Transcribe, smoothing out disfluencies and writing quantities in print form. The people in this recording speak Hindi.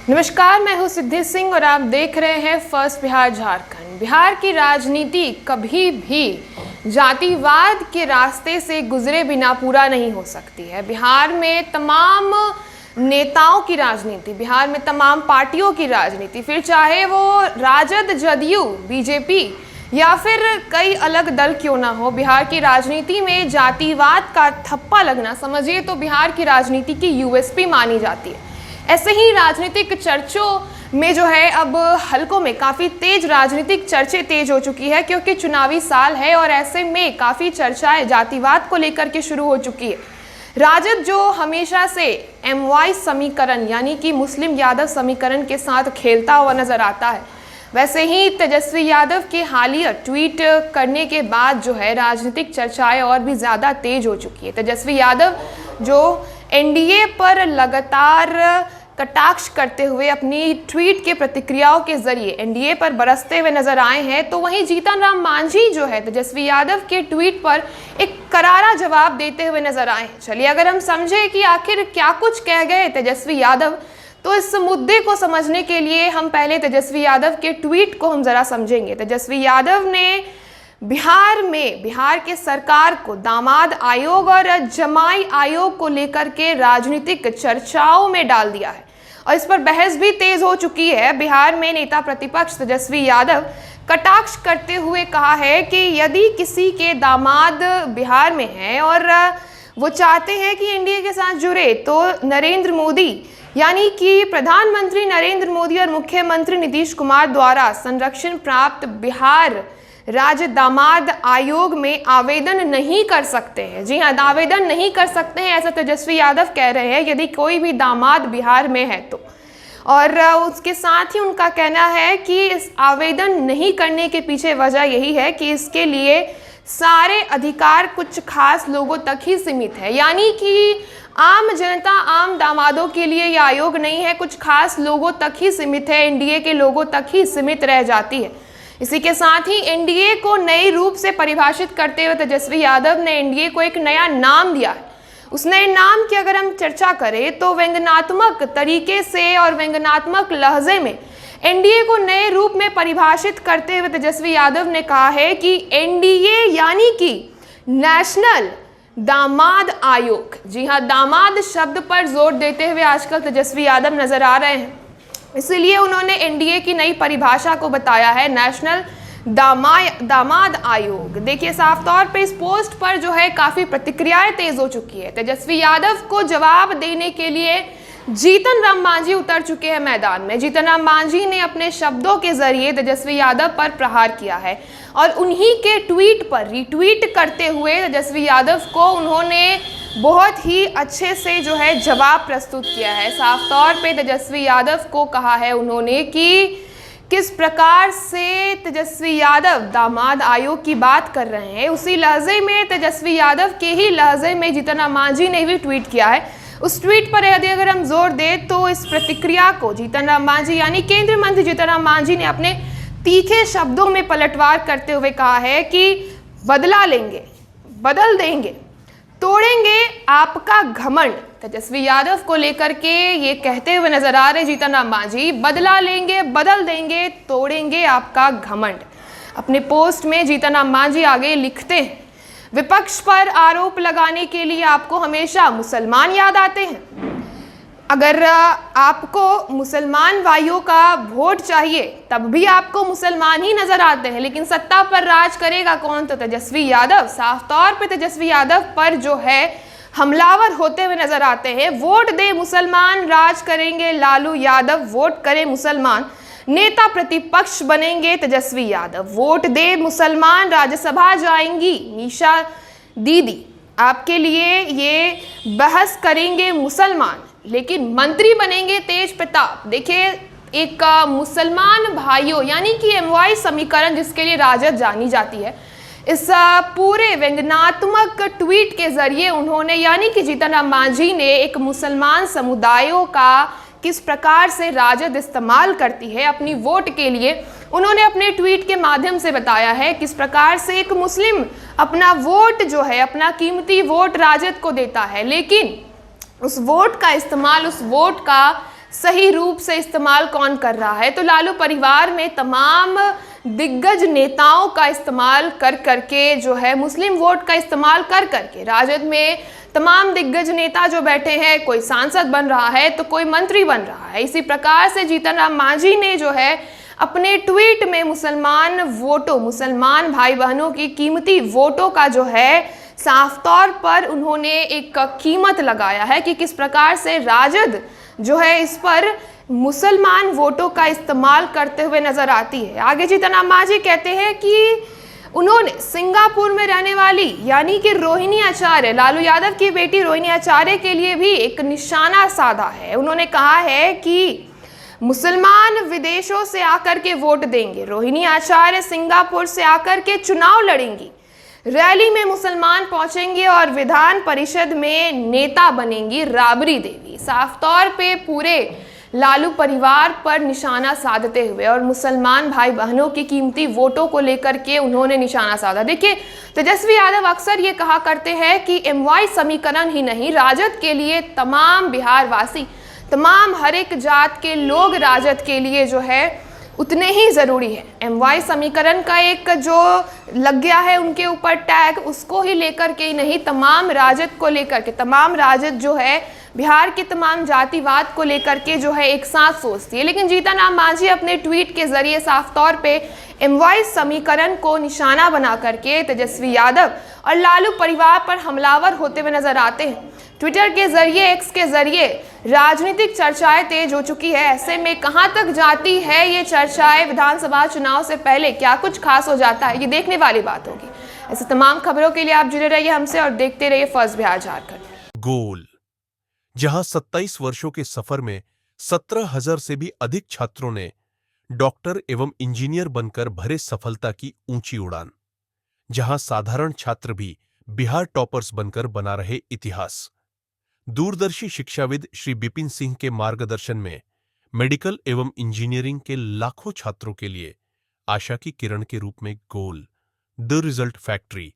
नमस्कार, मैं हूं सिद्धि सिंह और आप देख रहे हैं फर्स्ट बिहार झारखंड। बिहार की राजनीति कभी भी जातिवाद के रास्ते से गुजरे बिना पूरा नहीं हो सकती है। बिहार में तमाम नेताओं की राजनीति, बिहार में तमाम पार्टियों की राजनीति, फिर चाहे वो राजद, जदयू, बीजेपी या फिर कई अलग दल क्यों ना हो, बिहार की राजनीति में जातिवाद का थप्पा लगना समझिए तो बिहार की राजनीति की यूएसपी मानी जाती है। ऐसे ही राजनीतिक चर्चों में जो है अब हलकों में काफ़ी तेज राजनीतिक चर्चे तेज हो चुकी है, क्योंकि चुनावी साल है और ऐसे में काफ़ी चर्चाएं जातिवाद को लेकर के शुरू हो चुकी है। राजद जो हमेशा से MY समीकरण यानी कि मुस्लिम यादव समीकरण के साथ खेलता हुआ नजर आता है, वैसे ही तेजस्वी यादव के हालिया ट्वीट करने के बाद जो है राजनीतिक चर्चाएं और भी ज़्यादा तेज हो चुकी है। तेजस्वी यादव जो NDA पर लगातार कटाक्ष करते हुए अपनी ट्वीट के प्रतिक्रियाओं के जरिए NDA पर बरसते हुए नजर आए हैं, तो वहीं जीतन राम मांझी जो है तेजस्वी यादव के ट्वीट पर एक करारा जवाब देते हुए नजर आए हैं। चलिए अगर हम समझे कि आखिर क्या कुछ कह गए तेजस्वी यादव, तो इस मुद्दे को समझने के लिए हम पहले तेजस्वी यादव के ट्वीट को हम जरा समझेंगे। तेजस्वी यादव ने बिहार के सरकार को दामाद आयोग और जमाई आयोग को लेकर के राजनीतिक चर्चाओं में डाल दिया है और इस पर बहस भी तेज हो चुकी है। बिहार में नेता प्रतिपक्ष तेजस्वी यादव कटाक्ष करते हुए कहा है कि यदि किसी के दामाद बिहार में हैं और वो चाहते हैं कि NDA के साथ जुड़े, तो नरेंद्र मोदी यानी कि प्रधानमंत्री नरेंद्र मोदी और मुख्यमंत्री नीतीश कुमार द्वारा संरक्षण प्राप्त बिहार राज्य दामाद आयोग में आवेदन नहीं कर सकते हैं। जी हाँ, आवेदन नहीं कर सकते हैं, ऐसा तेजस्वी यादव कह रहे हैं यदि कोई भी दामाद बिहार में है तो। और उसके साथ ही उनका कहना है कि इस आवेदन नहीं करने के पीछे वजह यही है कि इसके लिए सारे अधिकार कुछ खास लोगों तक ही सीमित है, यानी कि आम जनता, आम दामादों के लिए यह आयोग नहीं है, कुछ खास लोगों तक ही सीमित है, NDA के लोगों तक ही सीमित रह जाती है। इसी के साथ ही NDA को नए रूप से परिभाषित करते हुए तेजस्वी यादव ने NDA को एक नया नाम दिया है। उस नए नाम की अगर हम चर्चा करें तो व्यंग्यात्मक तरीके से और व्यंग्यात्मक लहजे में NDA को नए रूप में परिभाषित करते हुए तेजस्वी यादव ने कहा है कि NDA यानी कि नेशनल दामाद आयोग। जी हाँ, दामाद शब्द पर जोर देते हुए आजकल तेजस्वी यादव नजर आ रहे हैं, इसीलिए उन्होंने NDA की नई परिभाषा को बताया है नेशनल दामाद आयोग। देखिए साफ तौर पे इस पोस्ट पर जो है काफ़ी प्रतिक्रियाएं तेज हो चुकी है। तेजस्वी यादव को जवाब देने के लिए जीतन राम मांझी उतर चुके हैं मैदान में। जीतन राम मांझी ने अपने शब्दों के जरिए तेजस्वी यादव पर प्रहार किया है और उन्हीं के ट्वीट पर रीट्वीट करते हुए तेजस्वी यादव को उन्होंने बहुत ही अच्छे से जो है जवाब प्रस्तुत किया है। साफ तौर पे तेजस्वी यादव को कहा है उन्होंने कि किस प्रकार से तेजस्वी यादव दामाद आयोग की बात कर रहे हैं, उसी लहजे में तेजस्वी यादव के ही लहजे में जीतन राम मांझी ने भी ट्वीट किया है। उस ट्वीट पर यदि अगर हम जोर दें तो इस प्रतिक्रिया को जीतन राम मांझी यानी केंद्रीय मंत्री जीतन राम मांझी ने अपने तीखे शब्दों में पलटवार करते हुए कहा है कि बदला लेंगे, बदल देंगे, तोड़ेंगे आपका घमंड। तेजस्वी यादव को लेकर के ये कहते हुए नजर आ रहे जीतन राम मांझी, बदला लेंगे, बदल देंगे, तोड़ेंगे आपका घमंड। अपने पोस्ट में जीतन राम मांझी आगे लिखते हैं, विपक्ष पर आरोप लगाने के लिए आपको हमेशा मुसलमान याद आते हैं। अगर आपको मुसलमान भाइयों का वोट चाहिए तब भी आपको मुसलमान ही नजर आते हैं, लेकिन सत्ता पर राज करेगा कौन? तो तेजस्वी यादव। साफ तौर पे तेजस्वी यादव पर जो है हमलावर होते हुए नजर आते हैं। वोट दे मुसलमान, राज करेंगे लालू यादव, वोट करे मुसलमान, नेता प्रतिपक्ष बनेंगे तेजस्वी यादव, वोट दे मुसलमान, राज्यसभा जाएंगी निशा दीदी, आपके लिए ये बहस करेंगे मुसलमान, लेकिन मंत्री बनेंगे तेज प्रताप। देखिए एक मुसलमान भाइयों यानी कि MY समीकरण जिसके लिए राजद जानी जाती है, इस पूरे व्यंग्यात्मक ट्वीट के जरिए उन्होंने यानी कि जीतन राम मांझी ने एक मुसलमान समुदायों का किस प्रकार से राजद इस्तेमाल करती है अपनी वोट के लिए, उन्होंने अपने ट्वीट के माध्यम से बताया है किस प्रकार से एक मुस्लिम अपना वोट जो है, अपना कीमती वोट राजद को देता है, लेकिन उस वोट का इस्तेमाल, उस वोट का सही रूप से इस्तेमाल कौन कर रहा है? तो लालू परिवार में तमाम दिग्गज नेताओं का इस्तेमाल कर करके जो है, मुस्लिम वोट का इस्तेमाल कर करके राजद में तमाम दिग्गज नेता जो बैठे हैं, कोई सांसद बन रहा है तो कोई मंत्री बन रहा है। इसी प्रकार से जीतन राम मांझी ने जो है अपने ट्वीट में मुसलमान वोटों, मुसलमान भाई बहनों की कीमती वोटों का जो है साफ तौर पर उन्होंने एक कीमत लगाया है कि किस प्रकार से राजद जो है इस पर मुसलमान वोटों का इस्तेमाल करते हुए नजर आती है। आगे जीतन राम मांझी कहते हैं कि उन्होंने सिंगापुर में रहने वाली यानी कि रोहिणी आचार्य, लालू यादव की बेटी रोहिणी आचार्य के लिए भी एक निशाना साधा है। उन्होंने कहा है कि मुसलमान विदेशों से आकर के वोट देंगे, रोहिणी आचार्य सिंगापुर से आकर के चुनाव लड़ेंगी, रैली में मुसलमान पहुंचेंगे और विधान परिषद में नेता बनेंगी राबड़ी देवी। साफ तौर पे पूरे लालू परिवार पर निशाना साधते हुए और मुसलमान भाई बहनों की कीमती वोटों को लेकर के उन्होंने निशाना साधा। देखिए, तेजस्वी यादव अक्सर ये कहा करते हैं कि एमवाई समीकरण ही नहीं, राजद के लिए तमाम बिहार वासी, तमाम हर एक जात के लोग राजद के लिए जो है उतने ही ज़रूरी है। एमवाई समीकरण का एक जो लग गया है उनके ऊपर टैग, उसको ही लेकर के ही नहीं, तमाम राजद को लेकर के, तमाम राजद जो है बिहार के तमाम जातिवाद को लेकर के जो है एक साथ सोचती है। लेकिन जीतन राम मांझी अपने ट्वीट के जरिए साफ तौर पे एमवाई समीकरण को निशाना बना करके तेजस्वी यादव और लालू परिवार पर हमलावर होते हुए नजर आते हैं। ट्विटर के जरिए, एक्स के जरिए राजनीतिक चर्चाएं तेज हो चुकी है। ऐसे में कहां तक जाती है ये चर्चाएं? विधानसभा चुनाव से पहले क्या कुछ खास हो जाता है, ये देखने वाली बात होगी। ऐसे तमाम खबरों के लिए आप जुड़े रहिए हमसे और देखते रहिए फर्स्ट बिहार झारखंड। गोल, जहां 27 वर्षों के सफर में 17,000 से भी अधिक छात्रों ने डॉक्टर एवं इंजीनियर बनकर भरे सफलता की ऊंची उड़ान, जहां साधारण छात्र भी बिहार टॉपर्स बनकर बना रहे इतिहास। दूरदर्शी शिक्षाविद श्री बिपिन सिंह के मार्गदर्शन में मेडिकल एवं इंजीनियरिंग के लाखों छात्रों के लिए आशा की किरण के रूप में गोल, द रिजल्ट फैक्ट्री।